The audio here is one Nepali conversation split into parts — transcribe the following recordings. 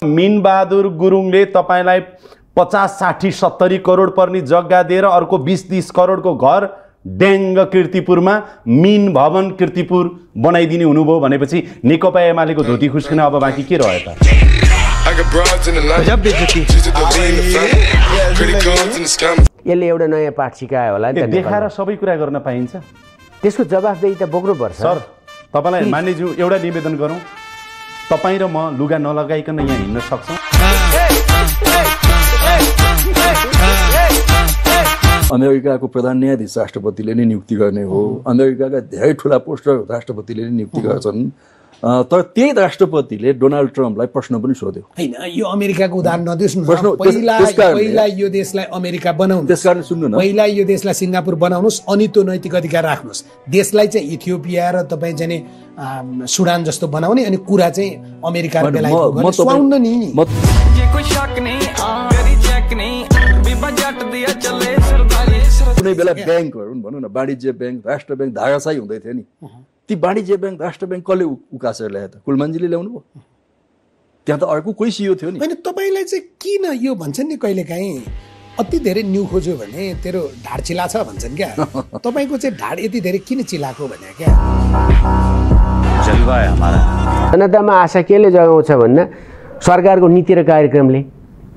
मीनबहादुर गुरुङले तपाईलाई 50, 60, 70 करोड पर्ने जग्गा दिएर अर्को 20-30 करोडको घर ड्याङ्ग कीर्तिपुरमा मीन भवन कीर्तिपुर बनाइदिने हुनुभयो भनेपछि नेकपा एमालेको धोती खुस्किन अब बाँकी के रह्यो त? यसले एउटा नयाँ पाठ सिकायो होला नि त। देखाएर सबै कुरा गर्न पाइन्छ? त्यसको जवाफदेही त बोक्नुपर्छ। सर तपाईलाई मान्यज्यू एउटा निवेदन गरौँ, तपाईँ र म लुगा नलगाइकन यहाँ हिँड्न सक्छौँ? अमेरिकाको प्रधान न्यायाधीश राष्ट्रपतिले नै नियुक्ति गर्ने हो। अमेरिकाका धेरै ठुला पोस्टर राष्ट्रपतिले नै नियुक्ति गर्छन्। तर त्यही राष्ट्रपतिले डोनाल्ड ट्रम्पलाई प्रश्न पनि सोध्यो। हैन, यो अमेरिकाको उदाहरण नदिनुहोस् न। पहिला यो देशलाई अमेरिका बनाउनु, त्यसकारण सुन्नु न, पहिला यो देशलाई सिङ्गापुर बनाउनुहोस्, अनि त्यो नैतिक अधिकार राख्नुहोस्। देशलाई चाहिँ इथियोपिया र तपाईँ चाहिँ सुडान जस्तो बनाउने, अनि कुरा चाहिँ अमेरिका र बेलायतको गर्ने सुहाउन नि। कुनै बेला ब्याङ्कहरू भनौँ न, वाणिज्य ब्याङ्क, राष्ट्र ब्याङ्क धाराशाही हुँदै थियो नि। ती वाणिज्य ब्याङ्क, राष्ट्र ब्याङ्क कसले उकासेर ल्यायो त? कुलमानजीले ल्याउनु भयो? त्यहाँ त अर्को कोही सियो थियो नि। होइन, तपाईँलाई चाहिँ किन यो भन्छन् नि कहिलेकाहीँ, अति धेरै न्यु खोज्यो भने तेरो ढाड चिला छ भन्छन् क्या। तपाईँको चाहिँ ढाड यति धेरै किन चिलाएको भने क्या? जलवा है हमारा। जनतामा आशा केले जगाउँछ भन्दा सरकारको नीति र कार्यक्रमले,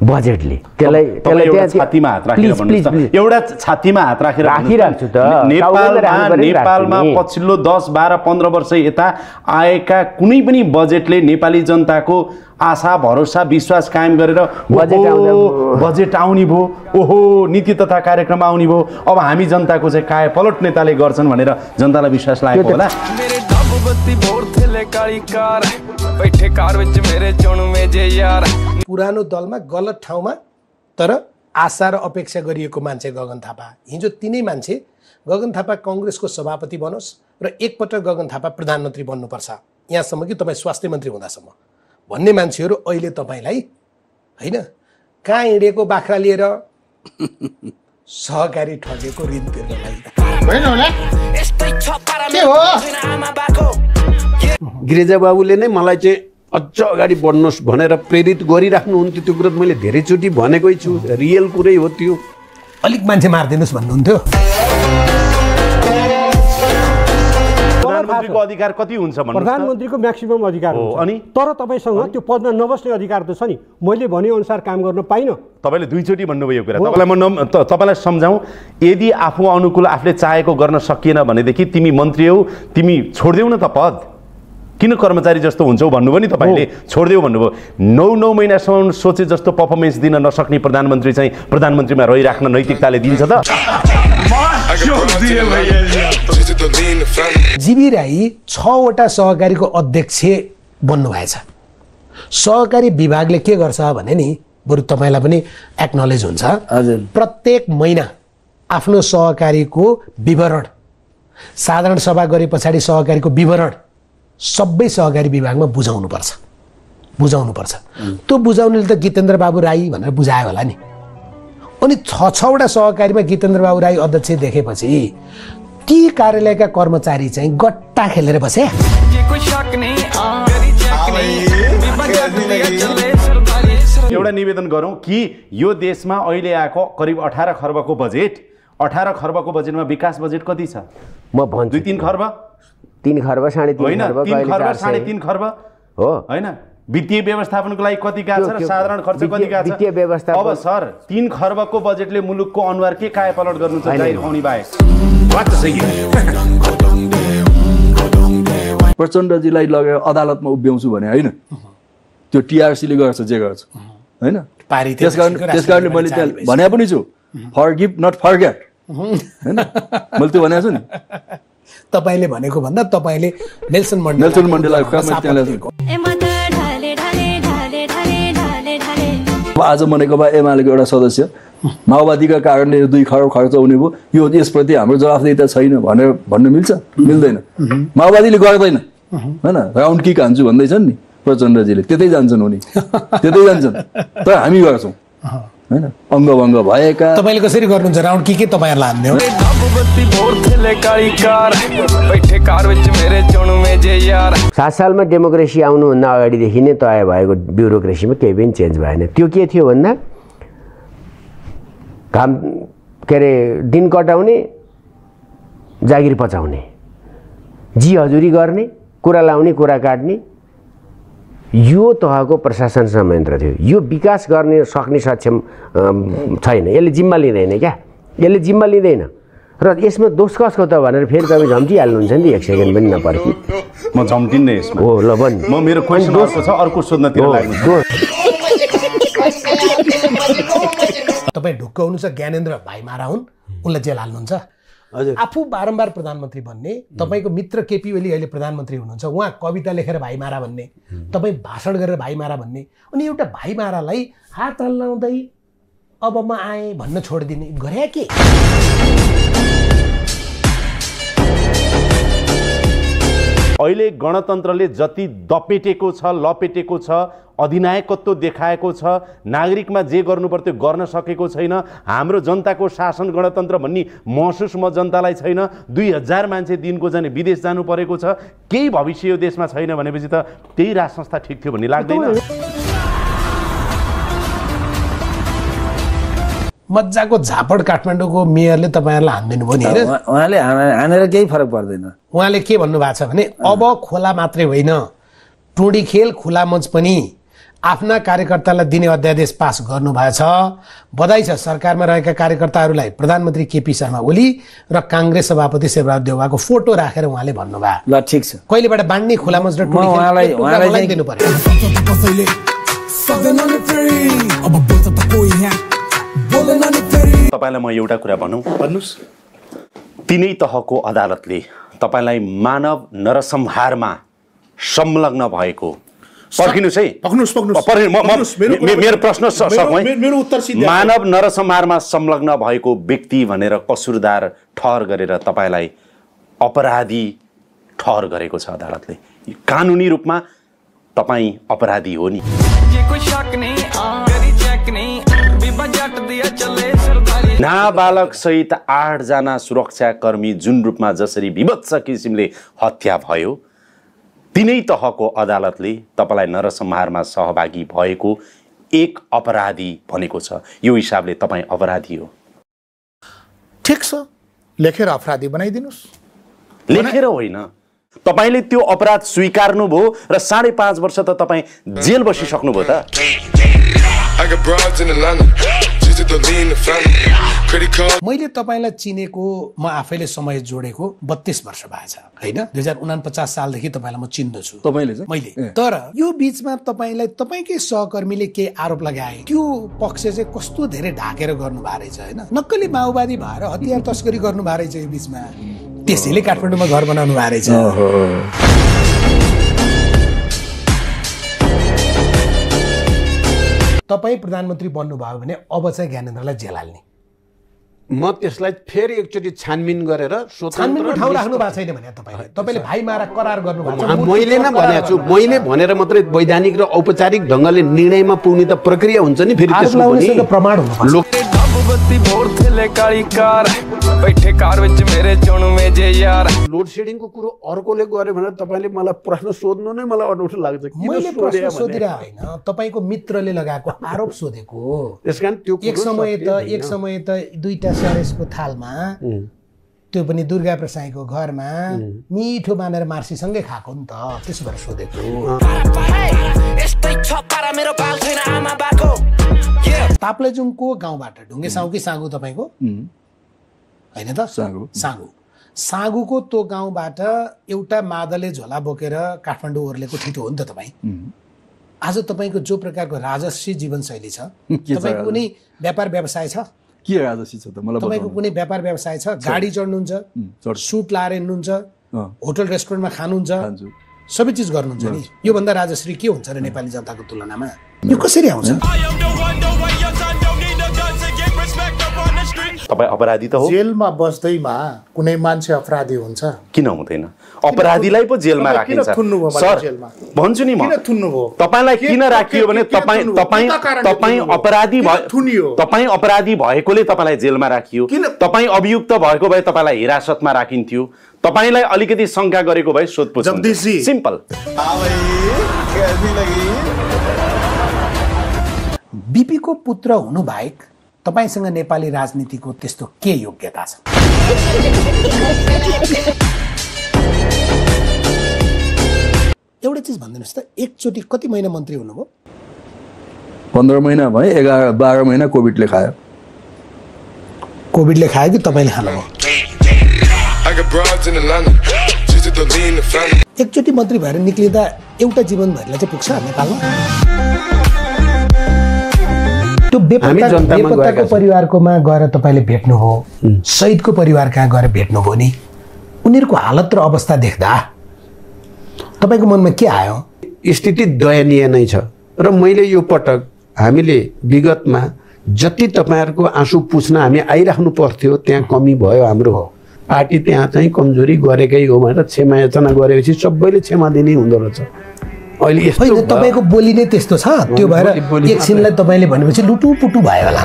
बजेटले त्यसलाई छातीमा हात राखेर भन्नुस् त। एउटा छातीमा हात राखेर राखिराख्छु त। नेपालमा पछिल्लो 10, 12, 15 वर्ष यता आएका कुनै पनि बजेटले नेपाली जनताको आशा, भरोसा, विश्वास कायम गरेर बजेट आउने भयो, ओहो नीति तथा कार्यक्रम आउने भयो, अब हामी जनताको चाहिँ काय पलट नेताले गर्छन् भनेर जनतालाई विश्वास लागेको होला। पुरानो दलमा गलत ठाउँमा तर आशा र अपेक्षा गरिएको मान्छे गगन थापा। हिजो तिनै मान्छे गगन थापा काङ्ग्रेसको सभापति बनोस् र एकपटक गगन थापा प्रधानमन्त्री बन्नुपर्छ, यहाँसम्म कि तपाईँ स्वास्थ्य मन्त्री हुँदासम्म भन्ने मान्छेहरू अहिले तपाईँलाई होइन कहाँ हिँडेको बाख्रा लिएर सहकारी ठगेको ऋण तिर्न लागि। गिरिजा बाबुले नै मलाई चाहिँ अझ अगाडि बढ्नुहोस् भनेर प्रेरित गरिराख्नुहुन्थ्यो। त्यो कुरा मैले धेरैचोटि भनेकै छु, रियल कुरै हो त्यो। अलिक मान्छे मारिदिनुहोस् भन्नुहुन्थ्यो। प्रधानमन्त्रीको अधिकार कति हुन्छ भन्नु? प्रधानमन्त्रीको म्याक्सिमम अधिकार हुन्छ, अनि तर तपाईँसँग त्यो पदमा नबस्ने अधिकार त छ नि। मैले भने अनुसार काम गर्न पाइनँ। तपाईँले दुईचोटि भन्नुभयो यो कुरा। तपाईँलाई सम्झाउँ, यदि आफू अनुकूल आफूले चाहेको गर्न सकिएन भनेदेखि तिमी मन्त्री हौ, तिमी छोडिदेऊ न त पद। किन कर्मचारी जस्तो हुन्छौ भन्नुभयो नि तपाईँले, छोडिदेऊ भन्नुभयो। 9 महिनासम्म सोचे जस्तो पर्फर्मेन्स दिन नसक्ने प्रधानमन्त्री चाहिँ प्रधानमन्त्रीमा रहिराख्न नैतिकताले दिन्छ त? जीवी राई 6वटा सहकारीको अध्यक्ष बन्नुभएछ। सहकारी विभागले के गर्छ भने नि, बरु तपाईँलाई पनि एक्नोलेज हुन्छ, प्रत्येक महिना आफ्नो सहकारीको विवरण, साधारण सभा गरे पछाडि सहकारीको विवरण सबै सहकारी विभागमा बुझाउनुपर्छ। त्यो बुझाउनेले त गीतेन्द्र बाबु राई भनेर बुझायो होला नि। अनि 6वटा सहकारीमा गीतेन्द्र बाबु राई अध्यक्ष देखेपछि ती कार्यालयका कर्मचारी चाहिँ गट्टा खेलेर बसे। एउटा निवेदन गरौँ कि यो देशमा अहिले आएको करिब 18 खर्बको बजेट, 18 खर्बको बजेटमा विकास बजेट कति छ? म भन्छु 2-3 खर्ब, 3 खर्ब, 3.5 खर्ब, 3.5 खर्ब हो हैन? वित्तीय व्यवस्थापनको लागि कति गएको छ र साधारण खर्च कति गएको छ? वित्तीय व्यवस्था अब सर 3 खर्बको बजेटले मुलुकको अनुहार के काय पलट गर्नु छ? जाहिर खुवाउने बाहेक प्रचण्डजीलाई लगेर अदालतमा उभ्याउँछु भने होइन, त्यो टिआरसीले गर्छ जे गर्छ होइन। त्यसकारणले मैले त्यहाँ भने पनि छु, फरगिभ नट फरगेट होइन, मैले त्यो भनेको छु नि। तपाईँले भनेको भन्दा तपाईँले नेल्सन मण्डेला आज नेकपा एमालेको एउटा सदस्य माओवादीका कारणले 2 खरब खर्च हुने भयो, यो यसप्रति हाम्रो जवाफदेहिता छैन भनेर भन्न मिल्छ? मिल्दैन। माओवादीले गर्दैन होइन, राउन्ड किक हान्छु भन्दैछन् नि प्रचण्डजीले, त्यतै जान्छन् उनी, त्यतै जान्छन्। तर हामी गर्छौँ हैन अङ्गभङ्ग भएका तपाईँले कसरी गर्नुहुन्छ राउन्ड के तपाईँहरूलाई हान्ने हो सात सालमा डेमोक्रेसी आउनुभन्दा अगाडिदेखि नै तय भएको ब्युरोक्रेसीमा केही पनि चेन्ज भएन त्यो के थियो भन्दा काम के अरे दिन कटाउने जागिर पचाउने जी हजुरी गर्ने कुरा लाउने कुरा काट्ने यो तहको प्रशासन संयन्त्र थियो यो विकास गर्ने सक्ने सक्षम छैन यसले जिम्मा लिँदैन क्या यसले जिम्मा लिँदैन र यसमा दोष कसको त भनेर फेरि तपाईँ झम्टिहाल्नुहुन्छ नि एक सेकेन्ड पनि नपर्खी म झम्टिन्ने यसमा हो ल भन् म मेरो क्वेसन दोष छ अर्को सोध्नतिर लाग्नु तपाईँ ढुक्क हुनुहुन्छ ज्ञानेन्द्र भाइमारा हुन् उनलाई जेल हाल्नुहुन्छ आफू बारम्बार प्रधानमन्त्री भन्ने तपाईँको मित्र केपी ओली अहिले प्रधानमन्त्री हुनुहुन्छ उहाँ कविता लेखेर भाइमारा भन्ने तपाईँ भाषण गरेर भाइमारा भन्ने अनि एउटा भाइमारालाई हात हल्लाउँदै अब म आएँ भन्न छोडिदिने गरे के अहिले गणतन्त्रले जति दपेटेको छ लपेटेको छ अधिनायकत्व देखाएको छ नागरिकमा जे गर्नु पर्थ्यो गर्न सकेको छैन हाम्रो जनताको शासन गणतन्त्र भन्ने महसुस म जनतालाई छैन 2000 मान्छे दिनको जाने विदेश जानु परेको छ केही भविष्य यो देशमा छैन भनेपछि त त्यही राज संस्था ठिक थियो भन्ने लाग्दैन मजाको झापड काठमाडौँको मेयरले तपाईँहरूलाई हान्दिनु भयो नि हैन उहाँले हानेर केही फरक पर्दैन उहाँले के भन्नु भएको छ भने अब खोला मात्रै होइन टोडी खेल खुला मञ्च पनि आफ्ना कार्यकर्तालाई दिने अध्यादेश पास गर्नुभएको छ बधाई छ सरकारमा रहेका कार्यकर्ताहरूलाई प्रधानमन्त्री केपी शर्मा ओली र काङ्ग्रेस सभापति शेरबहादुर देउवाको फोटो राखेर उहाँले भन्नुभयो ल ठिक छ कहिलेबाट बाँड्ने खुला मञ्च र टोडी खेल दिनु पर्यो तपाईलाई म एउटा कुरा भन्नुस् तिनै तहको अदालतले तपाईलाई मानव नरसंहारमा संलग्न भएको पर्खिनुस् है मेरो प्रश्न मानव नरसंहारमा संलग्न भएको व्यक्ति भनेर कसुरदार ठहर गरेर तपाईलाई अपराधी ठहर गरेको छ अदालतले कानुनी रूपमा तपाई अपराधी हो नि नाबालक सहित 8 जना सुरक्षाकर्मी जुन रूपमा जसरी विभत्स किसिमले हत्या भयो तिनै तहको अदालतले तपाईलाई नरसंहारमा सहभागी भएको एक अपराधी भनेको छ यो हिसाबले तपाई अपराधी हो ठीक छ लेखेर अपराधी बनाइदिनुस् लेखेर होइन तपाईले त्यो अपराध स्वीकार्नु भो र 5.5 वर्ष त तपाई जेल बसिसक्नु भो त मैले तपाईलाई चिनेको म आफैले समय जोडेको 32 वर्ष भएछ हैन 2049 सालदेखि तपाईलाई म चिन्दछु तपाईले चाहिँ मैले तर यो बीचमा तपाईलाई तपाईकै सहकर्मीले के आरोप लगाए त्यो पक्ष चाहिँ कस्तो धेरै ढाकेर गर्नु भएको रहेछ हैन नक्कली माओवादी भएर हतियार तस्करी गर्नु भएको रहेछ यो बीचमा त्यसैले काठमाडौँमा घर बनाउनु भएको रहेछ तपाईँ प्रधानमन्त्री बन्नुभयो भने अब चाहिँ ज्ञानेन्द्रलाई जेल हाल्ने म त्यसलाई फेरि एकचोटि छानबिन गरेर छानबिनको ठाउँ राख्नु भएको छैन भने तपाईँले भाइमारा करार गर्नुभएको छ मैले नै भनेको छु मैले भनेर मात्रै वैधानिक र औपचारिक ढङ्गले निर्णयमा पुग्ने त प्रक्रिया हुन्छ नि फेरि त्यसमा पनि प्रमाण हुनुपर्छ लोड सेडिङको कुरो अर्कोले गर्यो भने तपाईले मलाई प्रश्न सोध्नु नै मलाई अनौठो लाग्छ मैले प्रश्न सोधिरा हैन तपाईको मित्रले लगाएको आरोप सोधेको त्यसकारण त्यो एक समय त दुईटा सरेसको थालमा त्यो पनि दुर्गा प्रसाईको घरमा मिठो मानेर मार्सीसँगै खाएको नि त त्यसो भएर सोधेको ताप्लेजुङको गाउँबाट ढुङ्गे साहु कि साँगु तपाईको हैन त साँगुको त्यो गाउँबाट एउटा मादले झोला बोकेर काठमाडौँ ओर्लेको ठिटो हो नि त तपाईँ आज तपाईँको जो प्रकारको राजस्वी जीवनशैली छ तपाईँको कुनै व्यापार व्यवसाय छ के राजस्वी छ त मलाई तपाईँको कुनै व्यापार व्यवसाय छ गाडी चढ्नुहुन्छ सुट लाएर हिँड्नुहुन्छ होटल रेस्टुरेन्टमा खानुहुन्छ सबै चिज गर्नुहुन्छ नि योभन्दा राजश्री के हुन्छ र नेपाली जनताको तुलनामा यो कसरी आउँछ तपाईँ अपराधी त हो। जेलमा बस्दैमा कुनै मान्छे अपराधी हुन्छ? किन हुँदैन? अपराधीलाई पो जेलमा राखिन्छ सर। भन्छु नि म, तपाईँलाई किन राखियो भने तपाईँ अपराधी भएकोले तपाईँलाई जेलमा राखियो। तपाईँ अभियुक्त भएको भए तपाईँलाई हिरासतमा राखिन्थ्यो। तपाईँलाई अलिकति शङ्का गरेको भए सोधपुछ हुन्छ। सिम्पल। बिपीको पुत्र हुनु बाहेक तपाईसँग नेपाली राजनीतिको त्यस्तो के योग्यता छ? एउटा चिज भनिदिनुहोस् त, एकचोटि कति महिना मन्त्री हुनुभयो? 15 महिना भयो, 11-12 महिना कोभिडले खायो। कोभिडले खायो कि तपाईँले खानुभयो? एकचोटि मन्त्री भएर निक्लिँदा एउटा जीवनभरिलाई चाहिँ पुग्छ नेपालमा? त्यो बेपत्ताको परिवारकोमा गएर तपाईँले भेट्नुभयो, शहीदको परिवार कहाँ गएर भेट्नुभयो नि, उनीहरूको हालत र अवस्था देख्दा तपाईँको मनमा के आयो? स्थिति दयनीय नै छ र मैले यो पटक हामीले विगतमा जति तपाईँहरूको आँसु पुछ्न हामी आइराख्नु पर्थ्यो त्यहाँ कमी भयो। हाम्रो पार्टी त्यहाँ चाहिँ कमजोरी गरेकै हो भनेर क्षमा याचना गरेपछि सबैले क्षमा दिने हुँदो रहेछ। अहिले यस्तो तपाईँको बोली नै त्यस्तो छ, त्यो भएर एकछिनलाई तपाईँले भनेपछि लुटुपुटु भयो होला।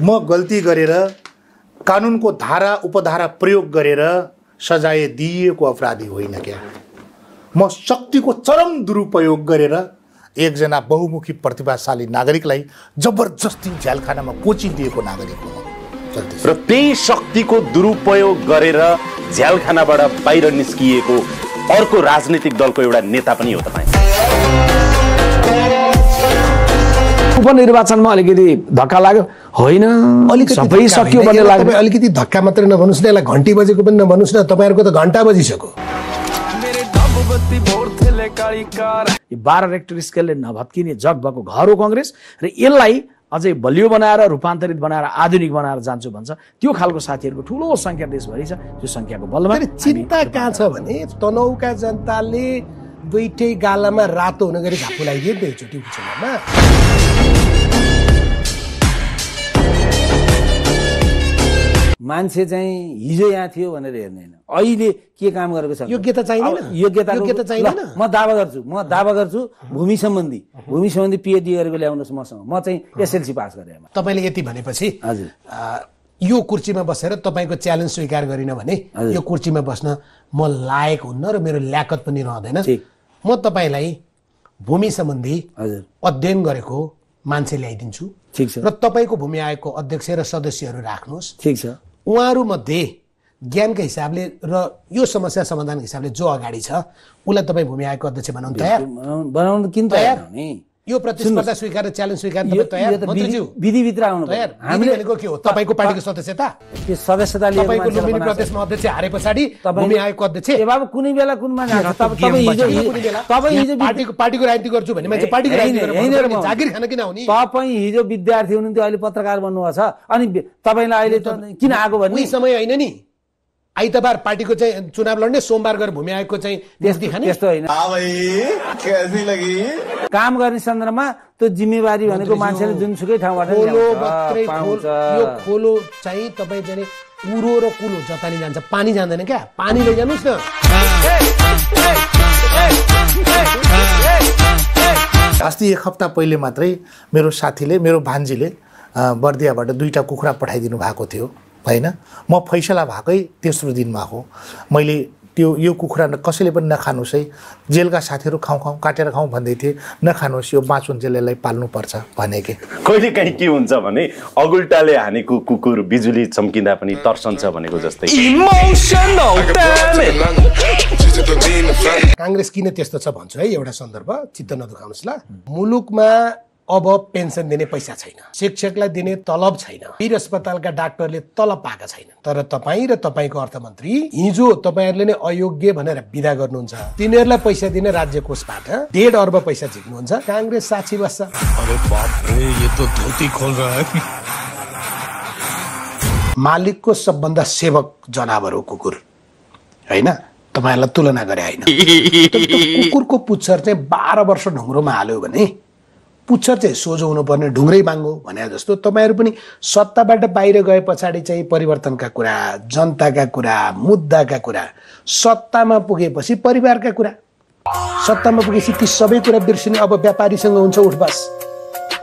म गल्ती गरेर कानुनको धारा उपधारा प्रयोग गरेर सजाय दिइएको अपराधी होइन क्या। म शक्तिको चरम दुरुपयोग गरेर एकजना बहुमुखी प्रतिभाशाली नागरिकलाई जबरजस्ती झ्यालखानामा कोचिदिएको नागरिक हो। र त्यही शक्तिको दुरुपयोग गरेर झ्यालखानाबाट बाहिर निस्किएको अर्को राजनीतिक दलको एउटा नेता पनि हो तपाईँ। उपनिर्वाचनमा अलिकति धक्का लाग्यो होइन, सबै सक्यो भन्ने लाग्यो। अलिकति धक्का मात्रै नभन्नुहोस् न, यसलाई घन्टी बजेको पनि नभन्नुहोस् न, तपाईँहरूको त घन्टा बजिसक्यो। 12 रेक्टर स्केलले नभत्किने जग भएको घर हो कांग्रेस र यसलाई अझै बलियो बनाएर रूपान्तरित बनाएर आधुनिक बनाएर जान्छु भन्छ। त्यो खालको साथीहरूको ठुलो संख्या देशभरि छ। त्यो संख्याको बलमा चिन्ता कहाँ छ भने तनहुका जनताले दुईटै गालामा रातो हुन गरी घापु लगाइदिए दुईचोटि उपचुनावमा। मान्छे चाहिँ हिजो यहाँ थियो भनेर हेर्दैन, अहिले के काम गरेको छ। योग्यता चाहिँदैन, योग्यता चाहिँदैन। म दावा गर्छु भूमि सम्बन्धी पीएचडी गरेको ल्याउनुहोस् मसँग, म चाहिँ एसएलसी पास गरेँ। तपाईँले यति भनेपछि हजुर यो कुर्सीमा बसेर तपाईँको च्यालेन्ज स्वीकार गरिन भने यो कुर्सीमा बस्न म लायक हुन्न र मेरो ल्याकत पनि रहँदैन। म तपाईँलाई भूमि सम्बन्धी अध्ययन गरेको मान्छे ल्याइदिन्छु, ठिक छ, र तपाईँको भूमि आयोगको अध्यक्ष र सदस्यहरू राख्नुहोस्, ठिक छ। उहाँहरू मध्ये ज्ञानका हिसाबले र यो समस्या समाधानको हिसाबले जो अगाडि छ उसलाई तपाईँ भूमि आयोगको अध्यक्ष बनाउनु तयार? बनाउनु किन तयार? यो प्रतिस्पर्धा स्वीकार च्यालेन्ज स्वीकार तपाईँ तयार? मन्त्रीज्यू विधिभित्र आउनु तयार? हामीले भनेको के हो? तपाईँको पार्टीको सदस्यता, त्यो सदस्यता लिएर तपाईँको लुम्बिनी प्रदेशमा अध्यक्ष हारे पछाडि भूमि आयोगको अध्यक्ष। ए बाबु कुनै बेला कुन मान्छे पार्टीको राजनीति गर्छु भन्ने मान्छे पार्टीको राजनीति गरेर जागिर खान किन आउने? तपाईँ हिजो विद्यार्थी हुनुहुन्थ्यो, अहिले पत्रकार बन्नुभएको छ, अनि तपाईँलाई अहिले किन आएको भन्ने समय होइन नि। आइतबार पार्टीको चाहिँ चुनाव लड्ने, सोमबार गएर भूमि आयोगको चाहिँ देशदी खाने, त्यस्तो होइन। काम गर्ने सन्दर्भमा त्यो जिम्मेवारी भनेको मान्छेले जुनसुकै ठाउँबाट यो खोलो चाहिँ तपाईँ चाहिँ उरो र कुलो जतानी जान्छ, पानी जाँदैन क्या, पानी लैजानुहोस् न। अस्ति एक हप्ता पहिले मात्रै मेरो साथीले, मेरो भान्जीले बर्दियाबाट 2टा कुखुरा पठाइदिनु भएको थियो होइन। म फैसला भएकै तेस्रो दिनमा हो। मैले यो कुखुरा कसैले पनि नखानुहोस् है, जेलका साथीहरू खाउँ काटेर खाउँ भन्दै थिए, नखानुहोस्, यो बाँचुन्जेललाई पाल्नुपर्छ भनेकै। कहिलेकाहीँ के हुन्छ भने अगुल्टाले हानेको कुकुर बिजुली चम्किँदा पनि तर्सन्छ भनेको जस्तै। काङ्ग्रेस किन त्यस्तो छ भन्छु है, एउटा सन्दर्भ चित्त नदुखाउनुहोस् ल। मुलुकमा अब पेन्सन दिने पैसा छैन, शिक्षकलाई दिने तलब छैन, वीर अस्पतालका डाक्टरले तलब पाएका छैन। तर तपाईँ र तपाईँको अर्थमन्त्री हिजो तपाईँहरूले नै अयोग्य भनेर विदा गर्नुहुन्छ, तिनीहरूलाई पैसा दिने राज्य कोषबाट 1.5 अर्ब पैसा झिक्नुहुन्छ, काङ्ग्रेस साक्षी बस्छ। अरे बाप रे, ये तो धोती खोल रहा है। मालिकको सबभन्दा सेवक जनावर हो कुकुर होइन, तपाईँहरूलाई तुलना गरे होइन। कुकुरको पुच्छर चाहिँ 12 वर्ष ढुङ्ग्रोमा हाल्यो भने पुच्छर चाहिँ सोझो हुनुपर्ने ढुङ्ग्रै बाङ्गो भने जस्तो तपाईँहरू पनि सत्ताबाट बाहिर गए पछाडि चाहिँ परिवर्तनका कुरा, जनताका कुरा, मुद्दाका कुरा, सत्तामा पुगेपछि परिवारका कुरा, सत्तामा पुगेपछि ती सबै कुरा बिर्सिने अब व्यापारीसँग हुन्छ उठबास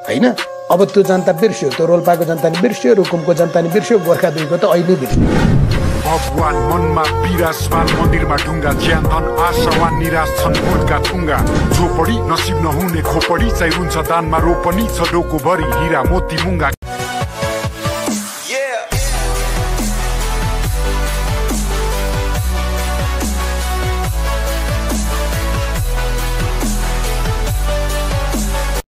होइन। अब त्यो जनता बिर्स्यो, त्यो रोल्पाको जनता नि बिर्स्यो, रुकुमको जनता नि बिर्स्यो, गोर्खा 2 को त अहिले बिर्स्यो। भगवान मनमा विराजमान मन्दिरमा ढुङ्गा ज्यान धन आशावान निराश छन् भोटका थुङ्गा झोपडी नसिब नहुने खोपडी चाहिँ रुन्छ दानमा रोपनी छ डोको भरि हिरा मोती मुङ्गा।